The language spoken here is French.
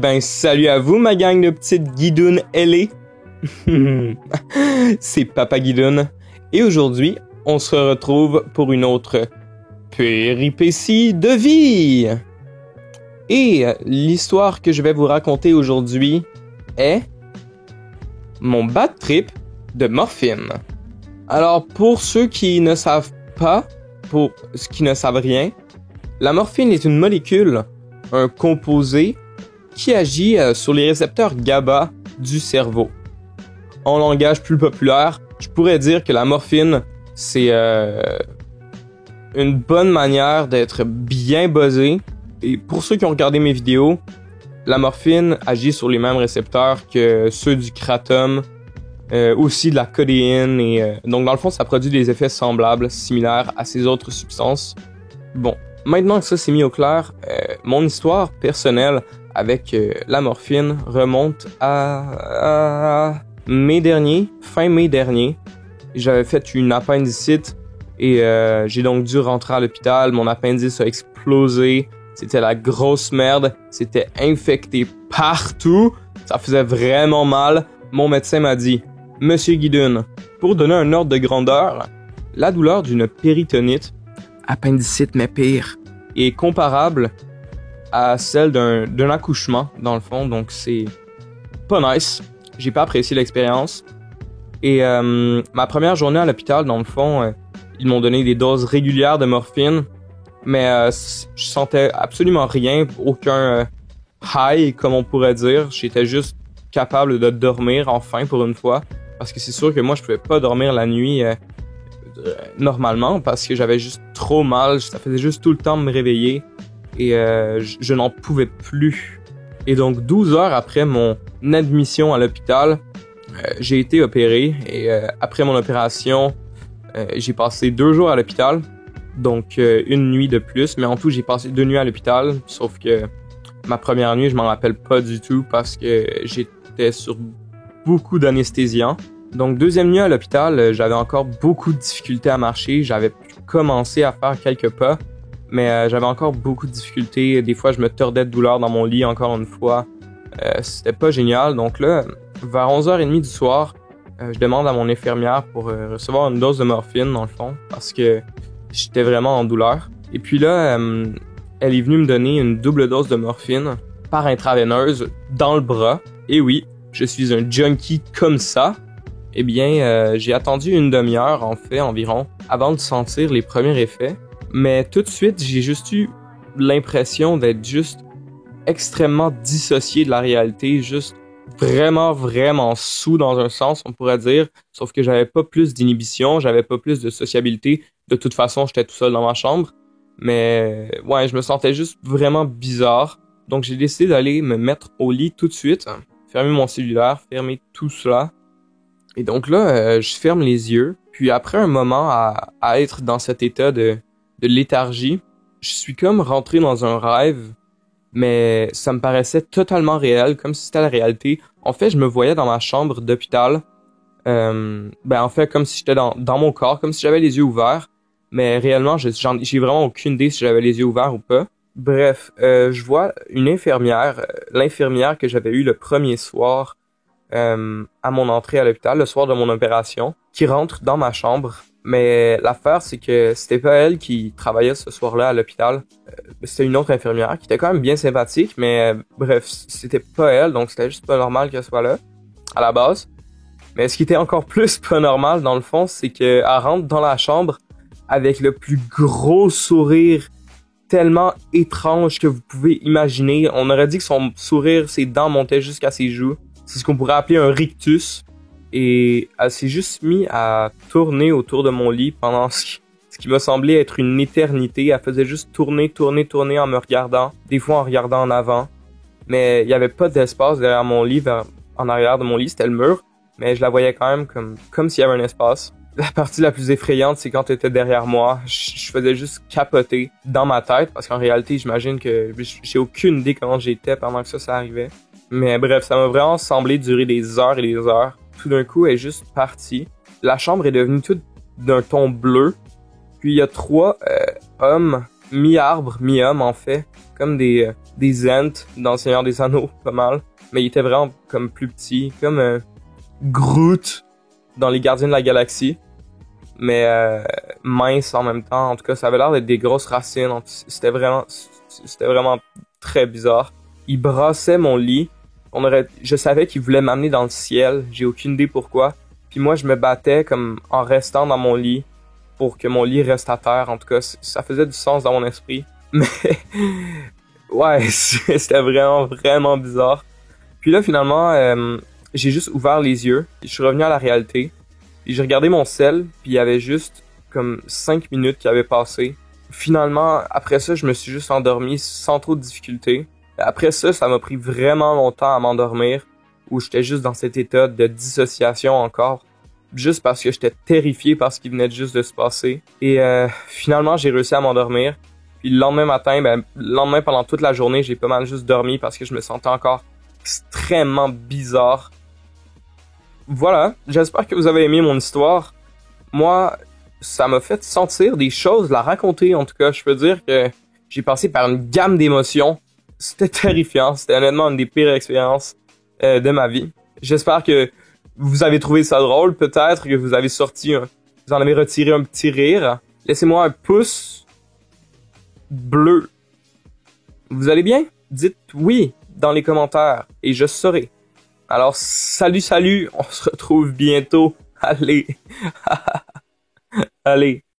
Ben, salut à vous, ma gang de petites guidounes ailées. C'est Papa Guidoune. Et aujourd'hui, on se retrouve pour une autre péripétie de vie. Et l'histoire que je vais vous raconter aujourd'hui est mon bad trip de morphine. Alors, pour ceux qui ne savent pas, pour ceux qui ne savent rien, la morphine est une molécule, un composé qui agit sur les récepteurs GABA du cerveau. En langage plus populaire, je pourrais dire que la morphine, c'est une bonne manière d'être bien buzzé. Et pour ceux qui ont regardé mes vidéos, la morphine agit sur les mêmes récepteurs que ceux du kratom, aussi de la codéine. Et donc dans le fond, ça produit des effets semblables, similaires à ces autres substances. Bon, maintenant que ça s'est mis au clair, mon histoire personnelle avec la morphine remonte à fin mai dernier. J'avais fait une appendicite et j'ai donc dû rentrer à l'hôpital. Mon appendice a explosé. C'était la grosse merde. C'était infecté partout. Ça faisait vraiment mal. Mon médecin m'a dit, Monsieur Guidoune, pour donner un ordre de grandeur, la douleur d'une péritonite, appendicite mais pire, est comparable à celle d'un accouchement, dans le fond. Donc, c'est pas nice. J'ai pas apprécié l'expérience. Et ma première journée à l'hôpital, dans le fond, ils m'ont donné des doses régulières de morphine. Mais je sentais absolument rien, aucun high, comme on pourrait dire. J'étais juste capable de dormir, enfin, pour une fois. Parce que c'est sûr que moi, je pouvais pas dormir la nuit normalement, parce que j'avais juste trop mal. Ça faisait juste tout le temps de me réveiller. Et je n'en pouvais plus. Et donc 12 heures après mon admission à l'hôpital, j'ai été opéré. Et après mon opération, j'ai passé 2 jours à l'hôpital. Donc une nuit de plus. Mais en tout, j'ai passé 2 nuits à l'hôpital. Sauf que ma première nuit, je m'en rappelle pas du tout parce que j'étais sur beaucoup d'anesthésiants. Donc deuxième nuit à l'hôpital, j'avais encore beaucoup de difficultés à marcher. J'avais commencé à faire quelques pas. Mais j'avais encore beaucoup de difficultés. Des fois, je me tordais de douleur dans mon lit, encore une fois. C'était pas génial. Donc là, vers 11h30 du soir, je demande à mon infirmière pour recevoir une dose de morphine, dans le fond, parce que j'étais vraiment en douleur. Et puis là, elle est venue me donner une double dose de morphine par intraveineuse dans le bras. Et oui, je suis un junkie comme ça. Eh bien, j'ai attendu une demi-heure, en fait, environ, avant de sentir les premiers effets. Mais tout de suite, j'ai juste eu l'impression d'être juste extrêmement dissocié de la réalité, juste vraiment sous dans un sens, on pourrait dire. Sauf que j'avais pas plus d'inhibition, j'avais pas plus de sociabilité. De toute façon, j'étais tout seul dans ma chambre. Mais ouais, je me sentais juste vraiment bizarre. Donc j'ai décidé d'aller me mettre au lit tout de suite, fermer mon cellulaire, fermer tout cela. Et donc là, je ferme les yeux. Puis après un moment à être dans cet état de léthargie, je suis comme rentré dans un rêve, mais ça me paraissait totalement réel, comme si c'était la réalité. En fait, je me voyais dans ma chambre d'hôpital, en fait, comme si j'étais dans mon corps, comme si j'avais les yeux ouverts, mais réellement, j'ai vraiment aucune idée si j'avais les yeux ouverts ou pas. Bref, je vois une infirmière, l'infirmière que j'avais eue le premier soir à mon entrée à l'hôpital, le soir de mon opération, qui rentre dans ma chambre. Mais l'affaire, c'est que c'était pas elle qui travaillait ce soir-là à l'hôpital. C'était une autre infirmière qui était quand même bien sympathique, mais bref, c'était pas elle, donc c'était juste pas normal qu'elle soit là, à la base. Mais ce qui était encore plus pas normal, dans le fond, c'est qu'elle rentre dans la chambre avec le plus gros sourire tellement étrange que vous pouvez imaginer. On aurait dit que son sourire, ses dents montaient jusqu'à ses joues. C'est ce qu'on pourrait appeler un rictus. Et elle s'est juste mise à tourner autour de mon lit pendant ce qui m'a semblé être une éternité. Elle faisait juste tourner en me regardant, des fois en regardant en avant. Mais il n'y avait pas d'espace derrière mon lit, en arrière de mon lit, c'était le mur. Mais je la voyais quand même comme s'il y avait un espace. La partie la plus effrayante, c'est quand elle était derrière moi. Je faisais juste capoter dans ma tête, parce qu'en réalité, j'imagine que j'ai aucune idée comment j'étais pendant que ça arrivait. Mais bref, ça m'a vraiment semblé durer des heures et des heures. Tout d'un coup, elle est juste partie. La chambre est devenue toute d'un ton bleu. Puis il y a 3 hommes, mi-arbre, mi-homme en fait, comme des des Ents dans le Seigneur des Anneaux, pas mal. Mais il était vraiment comme plus petit, comme Groot dans les Gardiens de la Galaxie. Mais mince en même temps. En tout cas, ça avait l'air d'être des grosses racines. C'était vraiment très bizarre. Il brassait mon lit. Je savais qu'il voulait m'amener dans le ciel. J'ai aucune idée pourquoi. Puis moi, je me battais comme en restant dans mon lit pour que mon lit reste à terre. En tout cas, ça faisait du sens dans mon esprit. Mais ouais, c'était vraiment bizarre. Puis là, finalement, j'ai juste ouvert les yeux. Je suis revenu à la réalité. Puis j'ai regardé mon cell, puis il y avait juste comme 5 minutes qui avaient passé. Finalement, après ça, je me suis juste endormi sans trop de difficulté. Après ça, ça m'a pris vraiment longtemps à m'endormir, où j'étais juste dans cet état de dissociation encore, juste parce que j'étais terrifié par ce qui venait juste de se passer. Et finalement, j'ai réussi à m'endormir. Puis le lendemain matin, le lendemain pendant toute la journée, j'ai pas mal juste dormi parce que je me sentais encore extrêmement bizarre. Voilà, j'espère que vous avez aimé mon histoire. Moi, ça m'a fait sentir des choses, la raconter en tout cas. Je peux dire que j'ai passé par une gamme d'émotions. C'était terrifiant, c'était honnêtement une des pires expériences de ma vie. J'espère que vous avez trouvé ça drôle, peut-être que vous avez vous en avez retiré un petit rire. Laissez-moi un pouce bleu. Vous allez bien? Dites oui dans les commentaires et je saurai. Alors, salut, on se retrouve bientôt. Allez, allez.